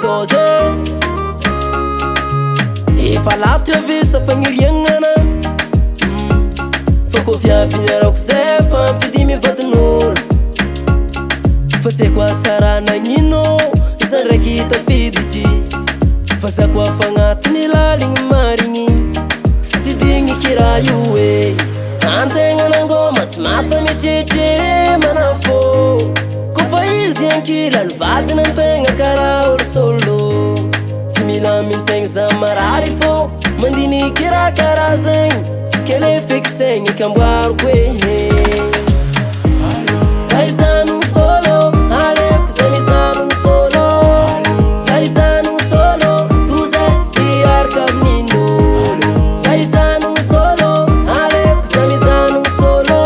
koze efa lato avisa fagniriagnana fa koa fiavignarako zay fampidimy vadin'olo fa tsy haiko asara nagnino zany raiky tafiditry fa zako afa agnatiny laligny marigny tsy digny kira io e antegna nangoma tsy masa mitretre manafô kofa izy ankilany vadina antegna karaha olo solo tsy mila mintsegny za marary fô mandiny kira karaha zegny kele feky saigny kamboariko e sahitanogny solo aleko zay mijanogny solo sahitanogny solo tozay hiaraka amin'in'olo sahitanogny solo aleko zay mijanogny solo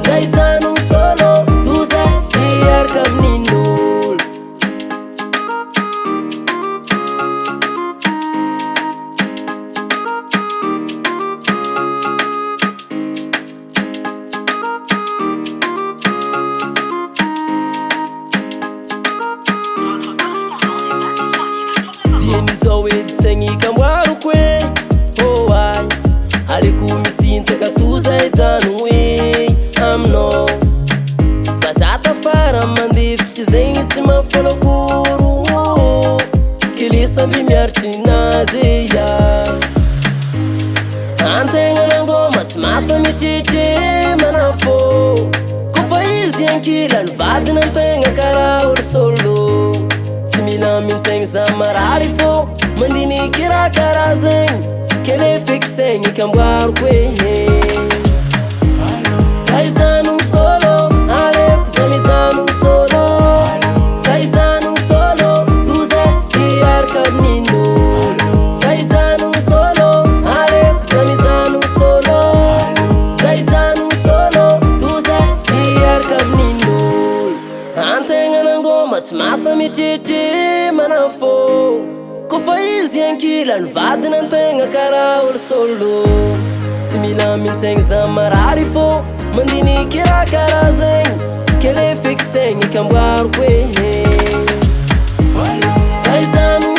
sahitanogny solo tozay hiaraka amin'in'olo Mizao edy saigny kamboariko e oh ay aleko misinta katoza ejanogno e aminao fa za tafara mandefitry zegny tsy mafolakoro kele samby miaritry nazy ya antegna nangoma tsy masa mitretre manafô kofa izy ankilany vadina antegna karaha olo solo tsy mila mintsegny za marary fô mandiny kira karaha zegny kele feky saigny kamboariko e sahitanogny solo aleko za mijanogny solo sahitanogny solo tozay hiaraka amin'in'olo sahitanogny solo aleko za mijanogny solo sahitanogny solo tozay hiaraka amin'in'olo antegna nangoma tsy masa mitretre manafô kofa izy ankilany vadina antegna karaha olo solo tsy mila mintsegny za marary fô mandiny kira karaha zegny kele feky saigny kamboariko e sahitanogny